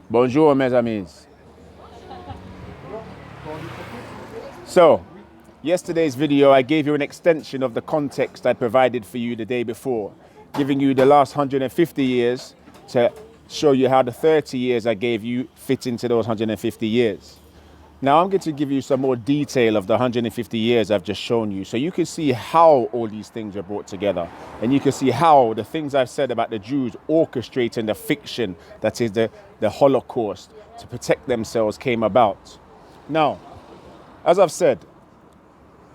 Bonjour, mes amis. So, yesterday's video, I gave you an extension of the context I provided for you the day before, giving you the last 150 years to show you how the 30 years I gave you fit into those 150 years. Now I'm going to give you some more detail of the 150 years I've just shown you, so you can see how all these things are brought together, and you can see how the things I've said about the Jews orchestrating the fiction that is the Holocaust to protect themselves came about. Now, as I've said,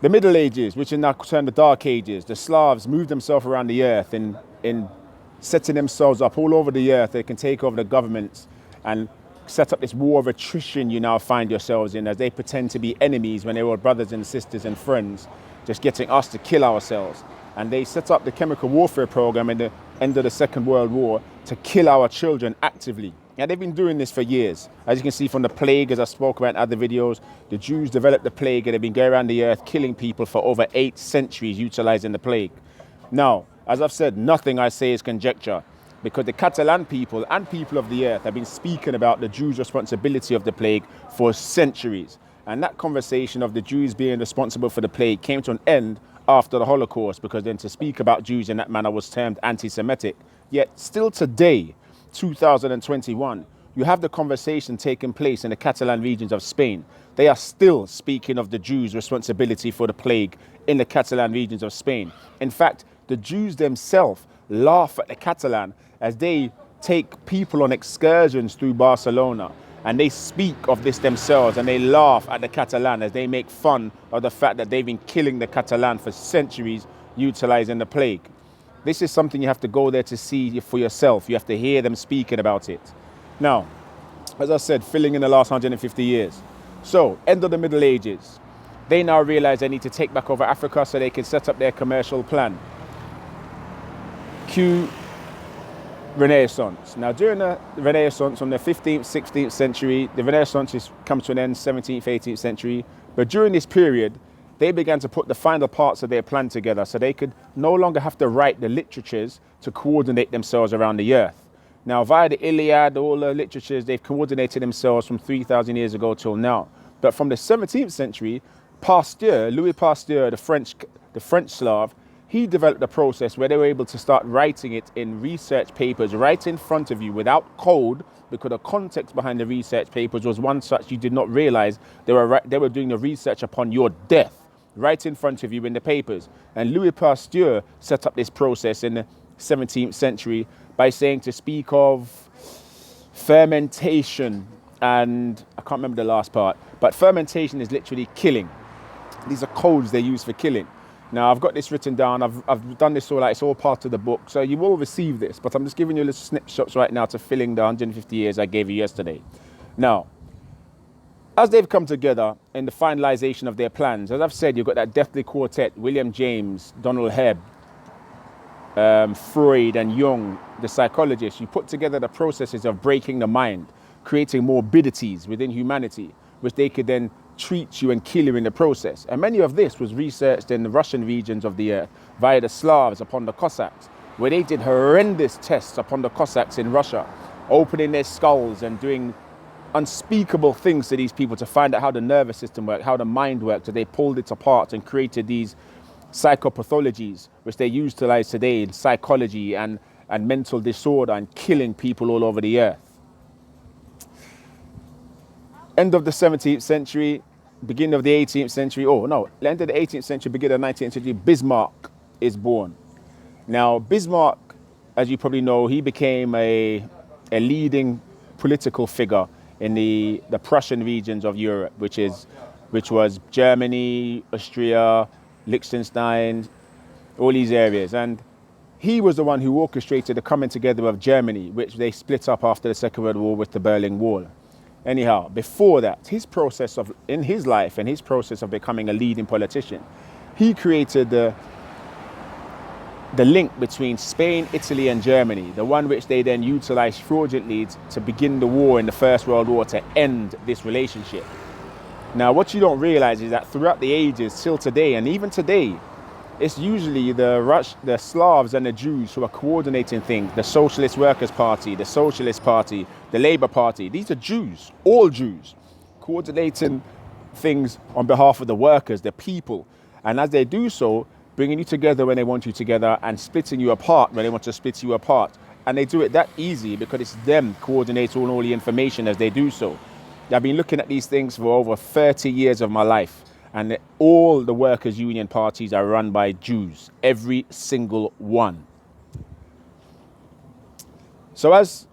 the Middle Ages, which are now termed the Dark Ages, the Slavs moved themselves around the earth in setting themselves up all over the earth. They can take over the governments and set up this war of attrition you now find yourselves in, as they pretend to be enemies when they were brothers and sisters and friends, just getting us to kill ourselves. And they set up the chemical warfare program in the end of the Second World War to kill our children actively. And they've been doing this for years. As you can see from the plague, as I spoke about in other videos, the Jews developed the plague and they've been going around the earth killing people for over 8 centuries utilizing the plague. Now, as I've said, nothing I say is conjecture, because the Catalan people and people of the earth have been speaking about the Jews' responsibility of the plague for centuries. And that conversation of the Jews being responsible for the plague came to an end after the Holocaust, because then to speak about Jews in that manner was termed anti-Semitic. Yet still today, 2021, you have the conversation taking place in the Catalan regions of Spain. They are still speaking of the Jews' responsibility for the plague in the Catalan regions of Spain. In fact, the Jews themselves laugh at the Catalan as they take people on excursions through Barcelona, and they speak of this themselves, and they laugh at the Catalan as they make fun of the fact that they've been killing the Catalan for centuries utilizing the plague. This is something you have to go there to see for yourself. You have to hear them speaking about it. Now, as I said, filling in the last 150 years. So, end of the Middle Ages. They now realize they need to take back over Africa so they can set up their commercial plan. Cue Renaissance. Now, during the Renaissance, from the 15th, 16th century, the Renaissance has come to an end, 17th, 18th century. But during this period, they began to put the final parts of their plan together so they could no longer have to write the literatures to coordinate themselves around the earth. Now, via the Iliad, all the literatures, they've coordinated themselves from 3,000 years ago till now. But from the 17th century, Pasteur, Louis Pasteur, the French Slav, he developed a process where they were able to start writing it in research papers right in front of you without code, because the context behind the research papers was one such you did not realize they were doing the research upon your death right in front of you in the papers. And Louis Pasteur set up this process in the 17th century by saying to speak of fermentation, and I can't remember the last part, but fermentation is literally killing. These are codes they use for killing. Now, I've got this written down. I've done this all, like it's all part of the book. So you will receive this, but I'm just giving you little snapshots right now to filling the 150 years I gave you yesterday. Now, as they've come together in the finalization of their plans, as I've said, you've got that Deathly Quartet, William James, Donald Hebb, Freud and Jung, the psychologists. You put together the processes of breaking the mind, creating morbidities within humanity, which they could then treat you and kill you in the process. And many of this was researched in the Russian regions of the earth via the Slavs upon the Cossacks, where they did horrendous tests upon the Cossacks in Russia, opening their skulls and doing unspeakable things to these people to find out how the nervous system worked, how the mind worked. So they pulled it apart and created these psychopathologies, which they utilize today in psychology and mental disorder and killing people all over the earth. End of the 17th century, beginning of the 18th century, end of the 18th century, beginning of the 19th century, Bismarck is born. Now, Bismarck, as you probably know, he became a leading political figure in the Prussian regions of Europe, which was Germany, Austria, Liechtenstein, all these areas. And he was the one who orchestrated the coming together of Germany, which they split up after the Second World War with the Berlin Wall. Anyhow, before that, in his life and his process of becoming a leading politician, he created the link between Spain, Italy and Germany, the one which they then utilized fraudulently to begin the war in the First World War to end this relationship. Now, what you don't realize is that throughout the ages, till today, and even today, it's usually the Slavs and the Jews who are coordinating things. The Socialist Workers' Party, the Socialist Party, the Labour Party. These are Jews, all Jews, coordinating things on behalf of the workers, the people. And as they do so, bringing you together when they want you together and splitting you apart when they want to split you apart. And they do it that easy because it's them coordinating all the information as they do so. I've been looking at these things for over 30 years of my life, and all the workers' union parties are run by Jews, every single one. So as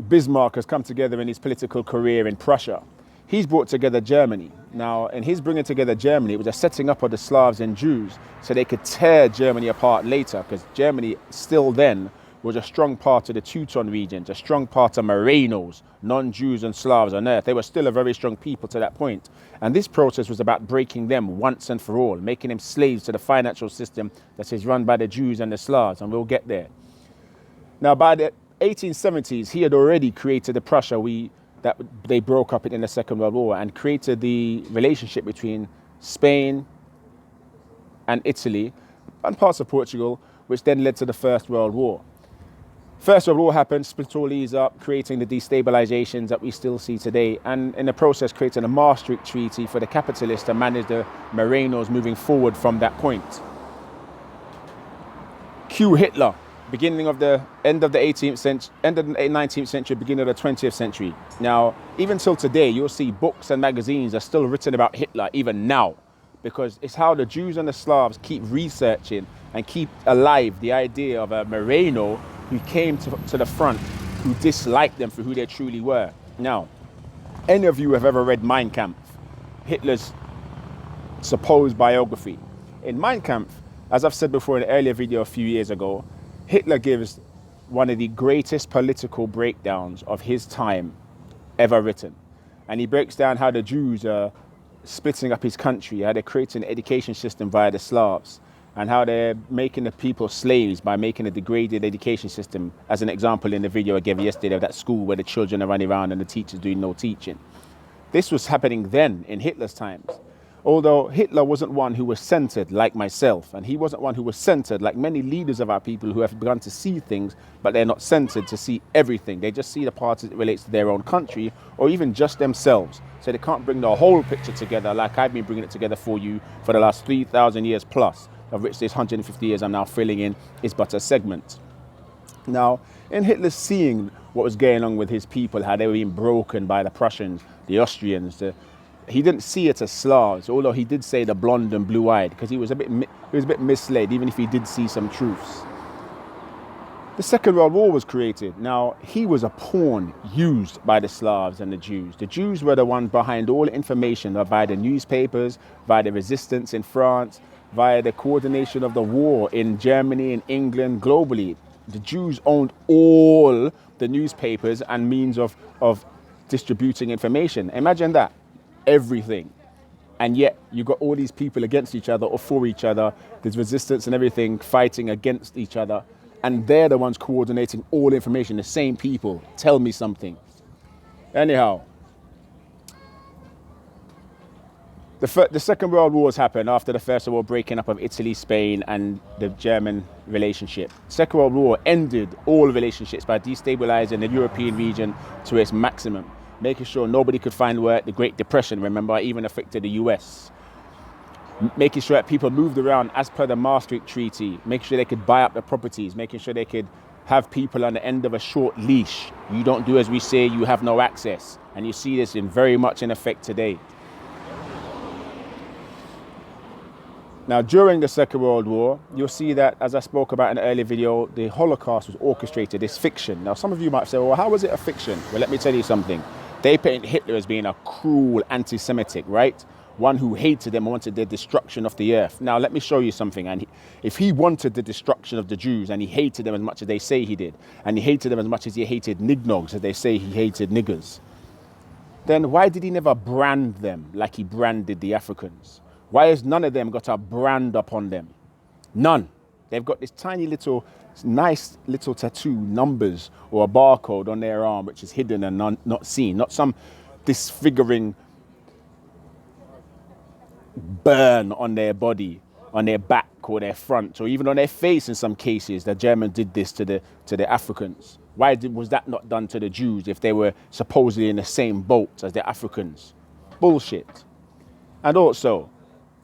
Bismarck has come together in his political career in Prussia, he's brought together Germany. Now, in his bringing together Germany, it was a setting up of the Slavs and Jews so they could tear Germany apart later, because Germany still then was a strong part of the Teuton regions, a strong part of Morenos, non-Jews and Slavs on earth. They were still a very strong people to that point. And this process was about breaking them once and for all, making them slaves to the financial system that is run by the Jews and the Slavs, and we'll get there. Now, by the 1870s, he had already created the Prussia that they broke up in the Second World War, and created the relationship between Spain and Italy and parts of Portugal, which then led to the First World War. First World War happened, split all these up, creating the destabilizations that we still see today, and in the process creating a Maastricht Treaty for the capitalists to manage the Morenos moving forward from that point. Cue Hitler, beginning of the end of the 18th century, end of the 19th century, beginning of the 20th century. Now, even till today, you'll see books and magazines are still written about Hitler, even now, because it's how the Jews and the Slavs keep researching and keep alive the idea of a Moreno who came to the front, who disliked them for who they truly were. Now, any of you have ever read Mein Kampf, Hitler's supposed biography? In Mein Kampf, as I've said before in an earlier video a few years ago, Hitler gives one of the greatest political breakdowns of his time ever written. And he breaks down how the Jews are splitting up his country, how they're creating an education system via the Slavs, and how they're making the people slaves by making a degraded education system, as an example in the video I gave yesterday of that school where the children are running around and the teachers doing no teaching. This was happening then in Hitler's times. Although Hitler wasn't one who was centered like myself, and he wasn't one who was centered like many leaders of our people who have begun to see things, but they're not centered to see everything. They just see the part as it relates to their own country or even just themselves. So they can't bring the whole picture together like I've been bringing it together for you for the last 3,000 years plus, of which this 150 years I'm now filling in is but a segment. Now, in Hitler seeing what was going on with his people, how they were being broken by the Prussians, the Austrians, he didn't see it as Slavs, although he did say the blonde and blue-eyed, because he was a bit misled, even if he did see some truths. The Second World War was created. Now, he was a pawn used by the Slavs and the Jews. The Jews were the ones behind all the information via the newspapers, via the resistance in France, via the coordination of the war in Germany, in England, globally. The Jews owned all the newspapers and means of distributing information. Imagine that. Everything. And yet you got all these people against each other or for each other. There's resistance and everything fighting against each other. And they're the ones coordinating all the information. The same people. Tell me something. Anyhow, the Second World Wars happened after the First World War, breaking up of Italy, Spain, and the German relationship. Second World War ended all relationships by destabilizing the European region to its maximum, making sure nobody could find work. The Great Depression, remember, even affected the US. Making sure that people moved around as per the Maastricht Treaty, making sure they could buy up their properties, making sure they could have people on the end of a short leash. You don't do as we say, you have no access. And you see this very much in effect today. Now, during the Second World War, you'll see that, as I spoke about in an earlier video, the Holocaust was orchestrated, this fiction. Now, some of you might say, well, how was it a fiction? Well, let me tell you something. They painted Hitler as being a cruel anti-Semitic, right? One who hated them and wanted the destruction of the earth. Now, let me show you something. And if he wanted the destruction of the Jews, and he hated them as much as they say he did, and he hated them as much as he hated nignogs, as they say he hated niggers, then why did he never brand them like he branded the Africans? Why has none of them got a brand upon them? None. They've got this tiny little, nice little tattoo, numbers or a barcode on their arm, which is hidden and not seen. Not some disfiguring burn on their body, on their back, back or their front or even on their face in some cases. The Germans did this to the Africans. Why was that not done to the Jews if they were supposedly in the same boat as the Africans? Bullshit. And also,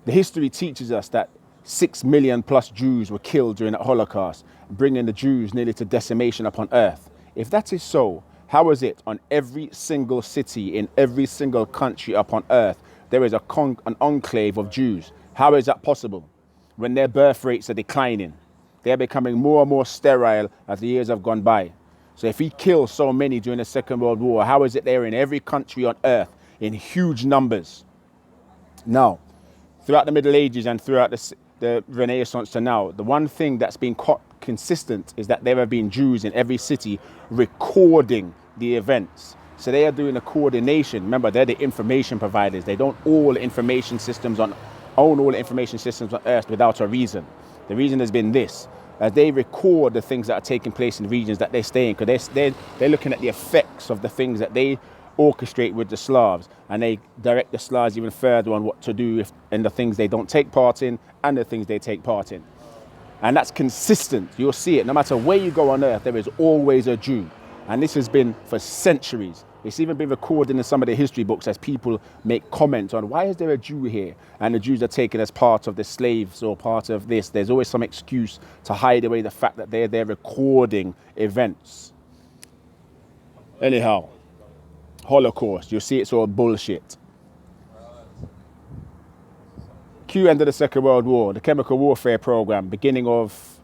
the history teaches us that 6 million plus Jews were killed during the Holocaust, bringing the Jews nearly to decimation upon earth. If that is so, how is it on every single city in every single country upon earth there is an enclave of Jews? How is that possible when their birth rates are declining? They're becoming more and more sterile as the years have gone by. So if he killed so many during the Second World War, how is it they're in every country on earth in huge numbers? Now, throughout the Middle Ages and throughout the Renaissance to now, the one thing that's been consistent is that there have been Jews in every city recording the events. So they are doing a coordination. Remember, they're the information providers. They don't own all the information systems on earth without a reason. The reason has been this: as they record the things that are taking place in the regions that they stay in, because they're looking at the effects of the things that they orchestrate with the Slavs, and they direct the Slavs even further on what to do in the things they don't take part in and the things they take part in. And that's consistent. You'll see it. No matter where you go on earth, there is always a Jew. And this has been for centuries. It's even been recorded in some of the history books as people make comments on why is there a Jew here? And the Jews are taken as part of the slaves or part of this. There's always some excuse to hide away the fact that they're there recording events. Anyhow, Holocaust, you'll see it's all bullshit. End of the Second World War, the chemical warfare program, beginning of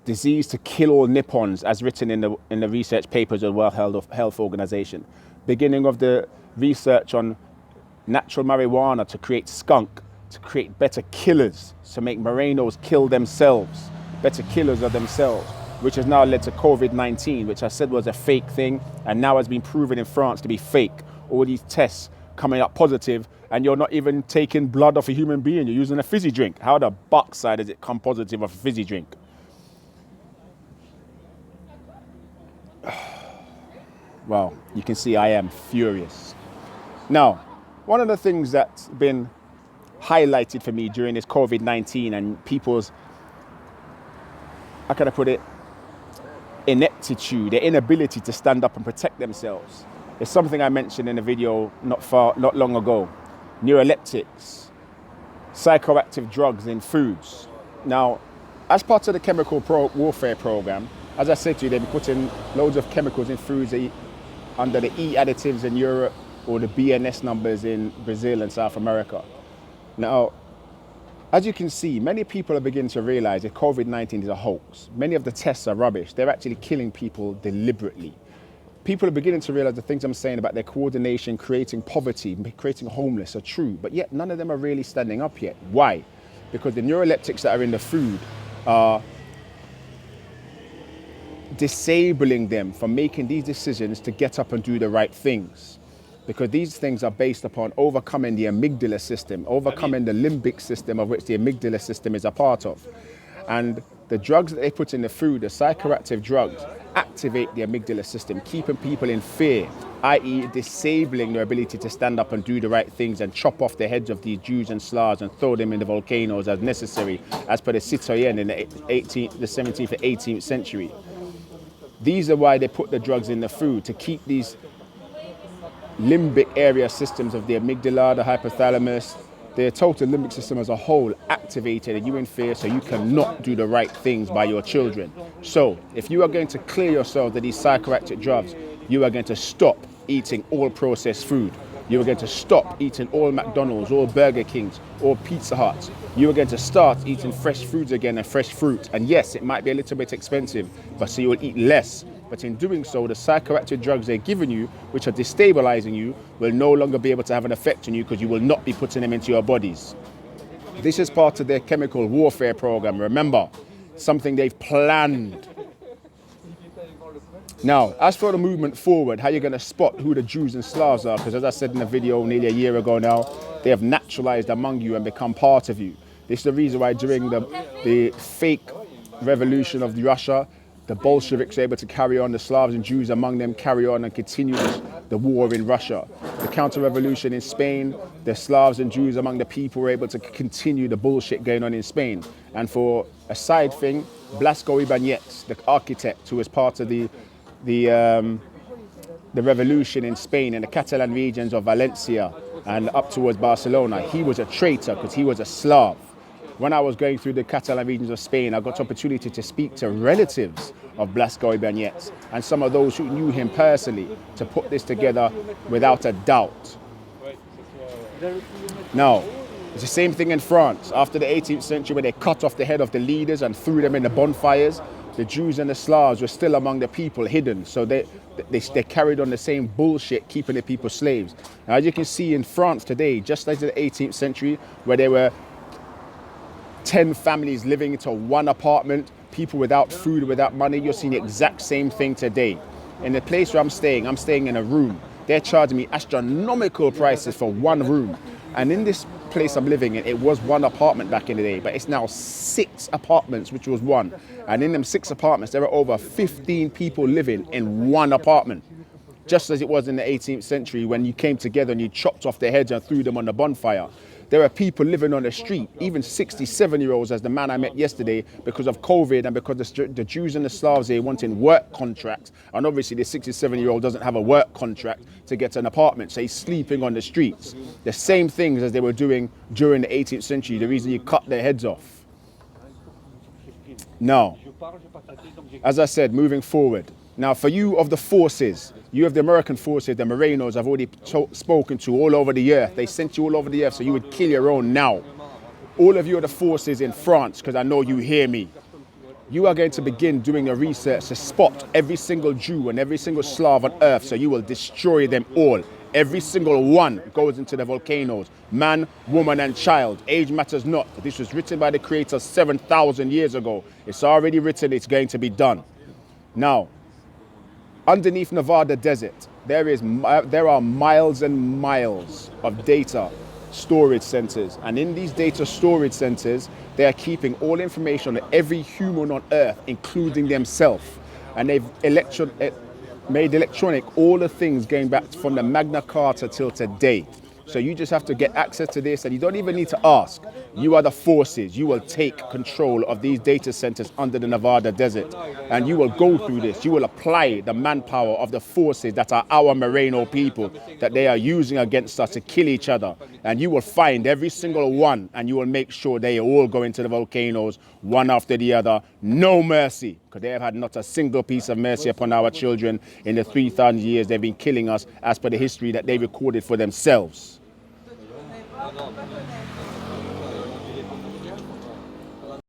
disease to kill all Nippons, as written in the research papers of the World Health Organization. Beginning of the research on natural marijuana to create skunk, to create better killers, to make Morenos kill themselves, better killers of themselves, which has now led to COVID-19, which I said was a fake thing, and now has been proven in France to be fake. All these tests coming up positive, and you're not even taking blood off a human being, you're using a fizzy drink. How the backside does it come positive off a fizzy drink? Well, you can see I am furious. Now, one of the things that's been highlighted for me during this COVID-19 and people's, how can I put it, ineptitude, their inability to stand up and protect themselves, is something I mentioned in a video not long ago. Neuroleptics, psychoactive drugs in foods. Now, as part of the chemical warfare program, as I said to you, they've been putting loads of chemicals in foods under the E additives in Europe or the BNS numbers in Brazil and South America. Now, as you can see, many people are beginning to realize that COVID-19 is a hoax. Many of the tests are rubbish. They're actually killing people deliberately. People are beginning to realize the things I'm saying about their coordination, creating poverty, creating homeless are true, but yet none of them are really standing up yet. Why? Because the neuroleptics that are in the food are disabling them from making these decisions to get up and do the right things. Because these things are based upon overcoming the amygdala system, overcoming the limbic system of which the amygdala system is a part of. And the drugs that they put in the food, the psychoactive drugs, activate the amygdala system, keeping people in fear, i.e. disabling their ability to stand up and do the right things and chop off the heads of these Jews and Slavs and throw them in the volcanoes as necessary, as per the citoyen in the 17th and 18th century. These are why they put the drugs in the food, to keep these limbic area systems of the amygdala, the hypothalamus, the total limbic system as a whole activated and you in fear, so you cannot do the right things by your children. So if you are going to clear yourself of these psychoactive drugs, you are going to stop eating all processed food. You are going to stop eating all McDonald's, all Burger Kings, all Pizza Huts. You are going to start eating fresh foods again and fresh fruit. And yes, it might be a little bit expensive, but so you will eat less. But in doing so, the psychoactive drugs they're giving you, which are destabilizing you, will no longer be able to have an effect on you because you will not be putting them into your bodies. This is part of their chemical warfare program. Remember, something they've planned. Now, as for the movement forward, how you're going to spot who the Jews and Slavs are, because as I said in a video nearly a year ago now, they have naturalized among you and become part of you. This is the reason why during the fake revolution of Russia, the Bolsheviks were able to carry on, the Slavs and Jews among them carry on and continue the war in Russia. the counter-revolution in Spain, the Slavs and Jews among the people were able to continue the bullshit going on in Spain. And for a side thing, Blasco Ibáñez, the architect who was part of the revolution in Spain in the Catalan regions of Valencia and up towards Barcelona, he was a traitor because he was a Slav. When I was going through the Catalan regions of Spain, I got the opportunity to speak to relatives of Blasco Ibáñez and some of those who knew him personally to put this together without a doubt. Now, it's the same thing in France. After the 18th century, where they cut off the head of the leaders and threw them in the bonfires, the Jews and the Slavs were still among the people, hidden. So they carried on the same bullshit, keeping the people slaves. Now, as you can see in France today, just like in the 18th century, where there were 10 families living into one apartment, people without food, without money, you're seeing the exact same thing today. In the place where I'm staying in a room. They're charging me astronomical prices for one room. And in this place I'm living in, it was one apartment back in the day, but it's now 6 apartments, which was one. And in them 6 apartments, there are over 15 people living in one apartment. Just as it was in the 18th century when you came together and you chopped off their heads and threw them on the bonfire. There are people living on the street, even 67-year-olds, as the man I met yesterday, because of COVID and because the Jews and the Slavs here wanting work contracts. And obviously the 67-year-old doesn't have a work contract to get an apartment, so he's sleeping on the streets. The same things as they were doing during the 18th century, the reason you cut their heads off. Now, as I said, moving forward. Now, for you of the forces, you have the American forces, the Morenos, I've already spoken to all over the earth. They sent you all over the earth, so you would kill your own now. All of you are the forces in France, because I know you hear me. You are going to begin doing a research to spot every single Jew and every single Slav on earth, so you will destroy them all. Every single one goes into the volcanoes. Man, woman, and child. Age matters not. This was written by the Creator 7,000 years ago. It's already written, it's going to be done. Now, underneath Nevada desert, there are miles and miles of data storage centers. And in these data storage centers, they are keeping all information on every human on earth, including themselves. And they've made electronic all the things going back from the Magna Carta till today. So you just have to get access to this, and you don't even need to ask. You are the forces. You will take control of these data centers under the Nevada desert, and you will go through this. You will apply the manpower of the forces that are our Moreno people that they are using against us to kill each other. And you will find every single one, and you will make sure they all go into the volcanoes one after the other. No mercy, because they have had not a single piece of mercy upon our children in the 3,000 years they've been killing us, as per the history that they recorded for themselves.